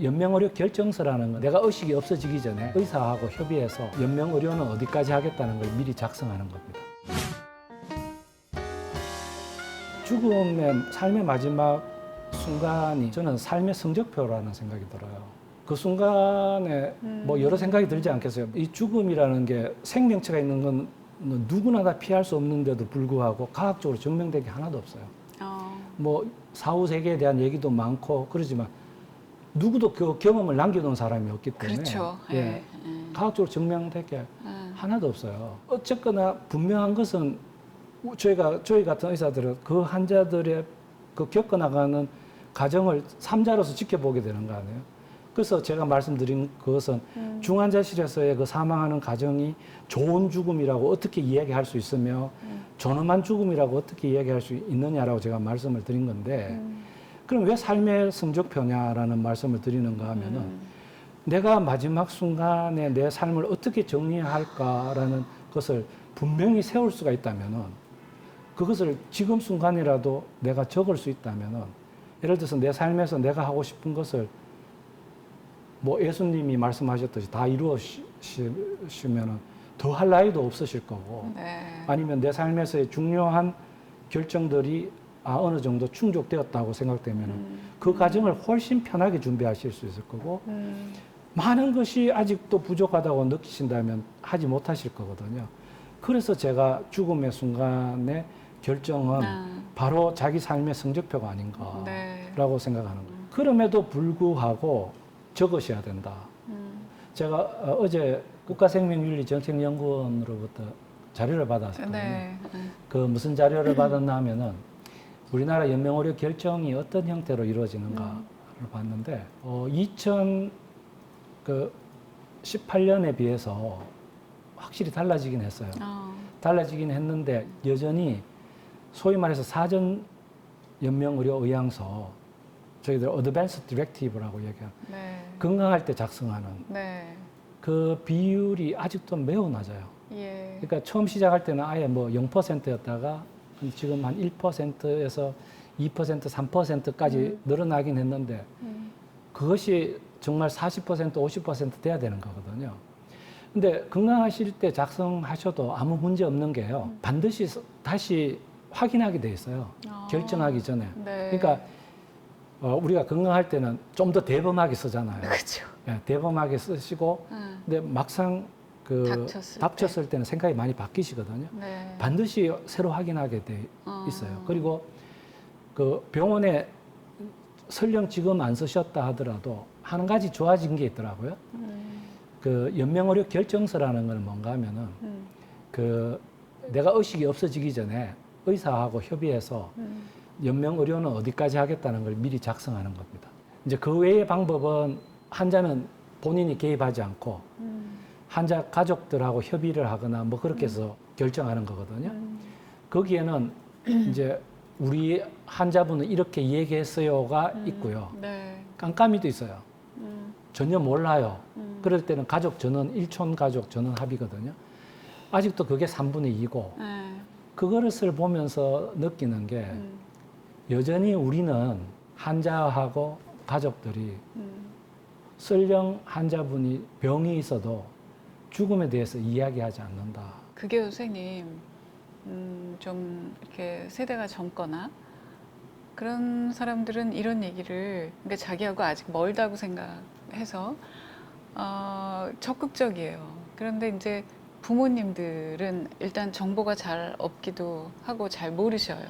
연명의료 결정서라는 건 내가 의식이 없어지기 전에 의사하고 협의해서 연명의료는 어디까지 하겠다는 걸 미리 작성하는 겁니다. 죽음의 삶의 마지막 순간이 저는 삶의 성적표라는 생각이 들어요. 그 순간에 뭐 여러 생각이 들지 않겠어요? 이 죽음이라는 게 생명체가 있는 건 누구나 다 피할 수 없는데도 불구하고 과학적으로 증명된 게 하나도 없어요. 뭐 사후 세계에 대한 얘기도 많고 그러지만 누구도 그 경험을 남겨놓은 사람이 없기 때문에 그렇죠. 예, 과학적으로 증명된 게 하나도 없어요. 어쨌거나 분명한 것은 저희 같은 의사들은 그 환자들의 그 겪어나가는 과정을 삼자로서 지켜보게 되는 거 아니에요. 그래서 제가 말씀드린 그것은 중환자실에서의 그 사망하는 과정이 좋은 죽음이라고 어떻게 이야기할 수 있으며 존엄한 죽음이라고 어떻게 이야기할 수 있느냐라고 제가 말씀을 드린 건데 그럼 왜 삶의 성적표냐라는 말씀을 드리는가 하면은 내가 마지막 순간에 내 삶을 어떻게 정리할까라는 것을 분명히 세울 수가 있다면은 그것을 지금 순간이라도 내가 적을 수 있다면은 예를 들어서 내 삶에서 내가 하고 싶은 것을 뭐 예수님이 말씀하셨듯이 다 이루어지면은 더 할 나위도 없으실 거고 아니면 내 삶에서의 중요한 결정들이 어느 정도 충족되었다고 생각되면은 그 과정을 훨씬 편하게 준비하실 수 있을 거고 많은 것이 아직도 부족하다고 느끼신다면 하지 못하실 거거든요. 그래서 제가 죽음의 순간의 결정은 바로 자기 삶의 성적표가 아닌가라고 생각하는 거예요. 그럼에도 불구하고 적으셔야 된다. 제가 어제 국가생명윤리정책연구원으로부터 자료를 받았거든요. 그 무슨 자료를 받았나 하면은 우리나라 연명의료 결정이 어떤 형태로 이루어지는가를 봤는데 2018년에 비해서 확실히 달라지긴 했어요. 달라지긴 했는데 여전히 소위 말해서 사전 연명의료 의향서 저희들 어드밴스 디렉티브라고 얘기하는 건강할 때 작성하는 그 비율이 아직도 매우 낮아요. 그러니까 처음 시작할 때는 아예 뭐 0%였다가 지금 한 1%에서 2%, 3%까지 늘어나긴 했는데 그것이 정말 40%, 50% 돼야 되는 거거든요. 근데 건강하실 때 작성하셔도 아무 문제 없는 게요. 반드시 다시 확인하게 돼 있어요. 결정하기 전에. 그러니까 우리가 건강할 때는 좀 더 대범하게 쓰잖아요. 그렇죠. 예, 대범하게 쓰시고 근데 막상 닥쳤을 때는 생각이 많이 바뀌시거든요. 반드시 새로 확인하게 돼 있어요. 그리고 그 병원에 설령 지금 안 쓰셨다 하더라도 한 가지 좋아진 게 있더라고요. 그 연명의료 결정서라는 건 뭔가 하면은 그 내가 의식이 없어지기 전에 의사하고 협의해서 연명의료는 어디까지 하겠다는 걸 미리 작성하는 겁니다. 이제 그 외의 방법은 환자는 본인이 개입하지 않고 환자 가족들하고 협의를 하거나 뭐 그렇게 해서 결정하는 거거든요. 거기에는 이제 우리 환자분은 이렇게 얘기했어요가 있고요. 깜깜이도 있어요. 전혀 몰라요. 그럴 때는 가족 전원, 일촌 가족 전원 합의거든요. 아직도 그게 3분의 2고 그것을 보면서 느끼는 게 여전히 우리는 환자하고 가족들이 설령 환자분이 병이 있어도 죽음에 대해서 이야기하지 않는다. 그게 선생님 좀 이렇게 세대가 젊거나 그런 사람들은 이런 얘기를 그러니까 자기하고 아직 멀다고 생각해서 적극적이에요. 그런데 이제 부모님들은 일단 정보가 잘 없기도 하고 잘 모르셔요.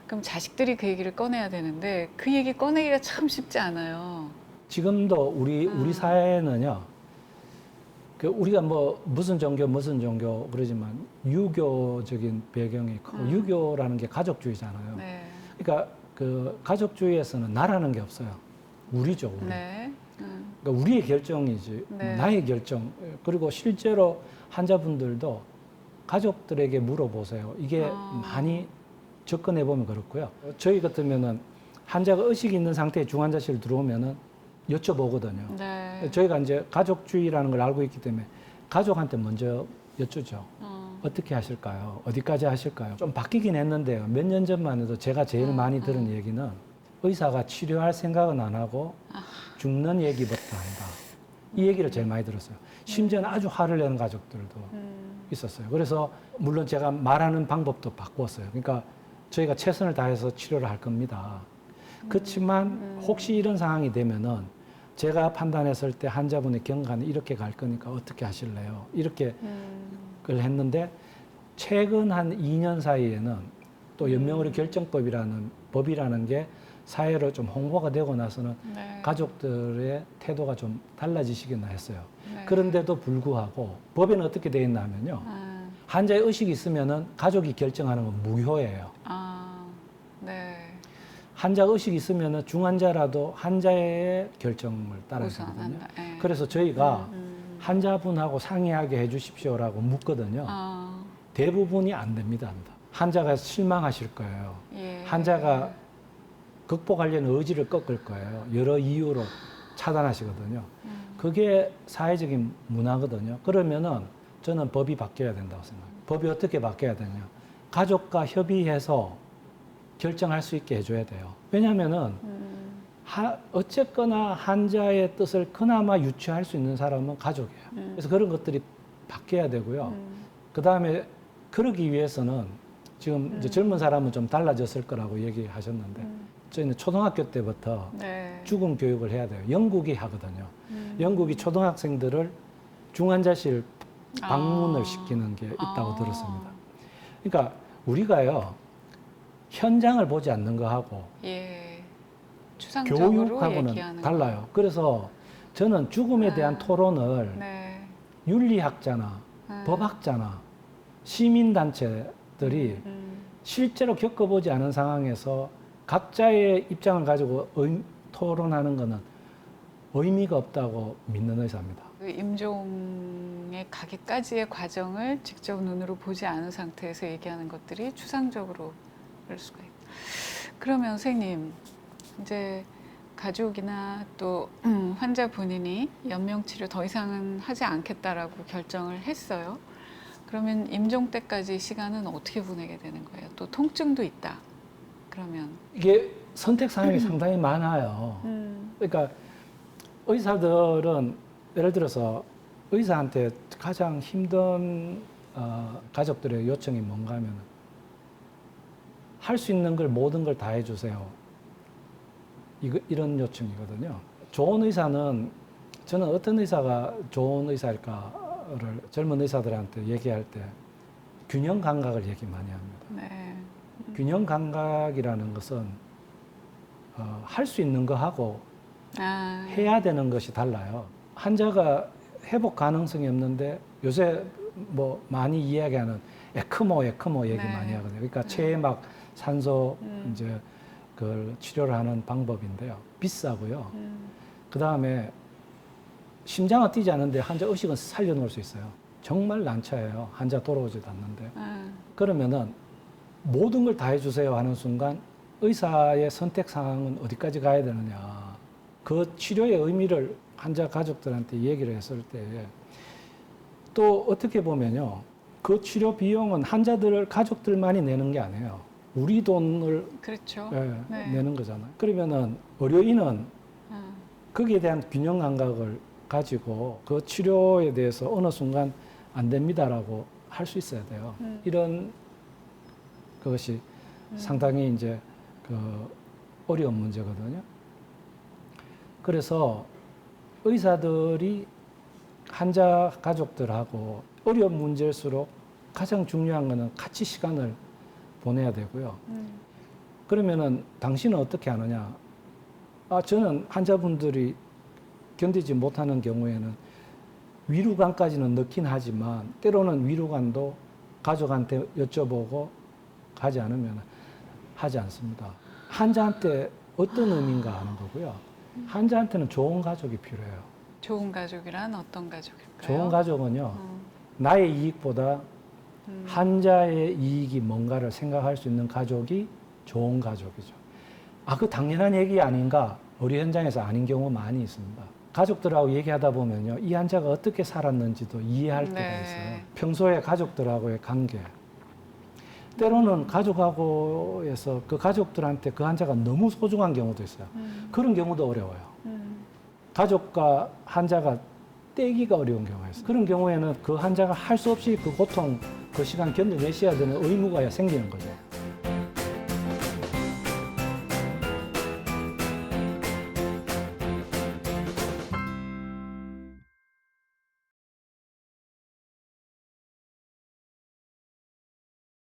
그럼 자식들이 그 얘기를 꺼내야 되는데 그 얘기 꺼내기가 참 쉽지 않아요. 지금도 우리 사회는요. 그 우리가 뭐 무슨 종교 그러지만 유교적인 배경이 있고 유교라는 게 가족주의잖아요. 그러니까 그 가족주의에서는 나라는 게 없어요. 우리죠. 우리. 그러니까 우리의 결정이지 나의 결정. 그리고 실제로 환자분들도 가족들에게 물어보세요. 이게 많이 접근해 보면 그렇고요. 저희 같으면은 환자가 의식이 있는 상태에 중환자실 들어오면은 여쭤보거든요. 저희가 이제 가족주의라는 걸 알고 있기 때문에 가족한테 먼저 여쭈죠. 어떻게 하실까요? 어디까지 하실까요? 좀 바뀌긴 했는데요. 몇 년 전만 해도 제가 제일 많이 들은 얘기는 의사가 치료할 생각은 안 하고 죽는 얘기부터 한다. 이 얘기를 제일 많이 들었어요. 심지어는 아주 화를 내는 가족들도 있었어요. 그래서 물론 제가 말하는 방법도 바꾸었어요. 그러니까 저희가 최선을 다해서 치료를 할 겁니다. 그렇지만 혹시 이런 상황이 되면은 제가 판단했을 때 환자분의 경과는 이렇게 갈 거니까 어떻게 하실래요? 이렇게 그걸 했는데 최근 한 2년 사이에는 또 연명의료 결정법이라는 법이라는 게 사회로 좀 홍보가 되고 나서는 네. 가족들의 태도가 좀 달라지시겠나 했어요. 네. 그런데도 불구하고 법에는 어떻게 되어 있나 하면요. 환자의 의식이 있으면은 가족이 결정하는 건 무효예요. 네. 환자 의식이 있으면은 중환자라도 환자의 결정을 따라야 되거든요. 우선한다. 예. 그래서 저희가 환자분하고 상의하게 해주십시오라고 묻거든요. 대부분이 안 됩니다. 환자가 실망하실 거예요. 예. 환자가 극복하려는 의지를 꺾을 거예요. 여러 이유로 차단하시거든요. 그게 사회적인 문화거든요. 그러면은 저는 법이 바뀌어야 된다고 생각해요. 법이 어떻게 바뀌어야 되냐. 가족과 협의해서 결정할 수 있게 해줘야 돼요. 왜냐하면은 어쨌거나 환자의 뜻을 그나마 유추할 수 있는 사람은 가족이에요. 그래서 그런 것들이 바뀌어야 되고요. 그 다음에 그러기 위해서는 지금 이제 젊은 사람은 좀 달라졌을 거라고 얘기하셨는데 저희는 초등학교 때부터 네. 죽음 교육을 해야 돼요. 영국이 하거든요. 영국이 초등학생들을 중환자실 방문을 시키는 게 있다고 들었습니다. 그러니까 우리가요 현장을 보지 않는 거하고 예. 추상적으로 교육하고는 얘기하는 달라요. 그래서 저는 죽음에 대한 토론을 네. 윤리학자나 법학자나 시민단체들이 실제로 겪어보지 않은 상황에서 각자의 입장을 가지고 토론하는 것은 의미가 없다고 믿는 의사입니다. 그 임종에 가기까지의 과정을 직접 눈으로 보지 않은 상태에서 얘기하는 것들이 추상적으로 그럴 수가 있고. 그러면 선생님, 이제 가족이나 또 환자 본인이 연명 치료 더 이상은 하지 않겠다라고 결정을 했어요. 그러면 임종 때까지 시간은 어떻게 보내게 되는 거예요? 또 통증도 있다. 그러면 이게 선택 사항이 상당히 많아요. 그러니까 의사들은 예를 들어서 의사한테 가장 힘든 가족들의 요청이 뭔가 하면 할 수 있는 걸 모든 걸 다 해주세요. 이런 요청이거든요. 좋은 의사는 저는 어떤 의사가 좋은 의사일까를 젊은 의사들한테 얘기할 때 균형 감각을 얘기 많이 합니다. 네. 균형 감각이라는 것은 할 수 있는 거하고 해야 되는 것이 달라요. 환자가 회복 가능성이 없는데 요새 뭐 많이 이야기하는 에크모 얘기 네. 많이 하거든요. 그러니까 체막 산소 이제 그걸 치료를 하는 방법인데요. 비싸고요. 그 다음에 심장은 뛰지 않는데 환자 의식은 살려놓을 수 있어요. 정말 난처해요. 환자 돌아오지도 않는데. 그러면은 모든 걸 다 해주세요 하는 순간 의사의 선택 사항은 어디까지 가야 되느냐. 그 치료의 의미를 환자 가족들한테 얘기를 했을 때 또 어떻게 보면요. 그 치료 비용은 환자들 가족들만이 내는 게 아니에요. 우리 돈을 그렇죠. 네. 내는 거잖아요. 그러면은 의료인은 거기에 대한 균형 감각을 가지고 그 치료에 대해서 어느 순간 안 됩니다라고 할 수 있어야 돼요. 이런 그것이 상당히 이제 그 어려운 문제거든요. 그래서 의사들이 환자 가족들하고 어려운 문제일수록 가장 중요한 거는 같이 시간을 보내야 되고요. 그러면은 당신은 어떻게 하느냐? 저는 환자분들이 견디지 못하는 경우에는 위로관까지는 넣긴 하지만 때로는 위로관도 가족한테 여쭤보고 가지 않으면 하지 않습니다. 환자한테 어떤 의미인가 하는 거고요. 환자한테는 좋은 가족이 필요해요. 좋은 가족이란 어떤 가족일까요? 좋은 가족은요. 나의 이익보다 환자의 이익이 뭔가를 생각할 수 있는 가족이 좋은 가족이죠. 그 당연한 얘기 아닌가? 우리 현장에서 아닌 경우 많이 있습니다. 가족들하고 얘기하다 보면요. 이 환자가 어떻게 살았는지도 이해할 때가 있어요. 평소에 가족들하고의 관계. 때로는 가족하고에서 그 가족들한테 그 환자가 너무 소중한 경우도 있어요. 그런 경우도 어려워요. 가족과 환자가 떼기가 어려운 경우가 있어요. 그런 경우에는 그 환자가 할 수 없이 그 고통, 그 시간 견뎌내셔야 되는 의무가 생기는 거죠.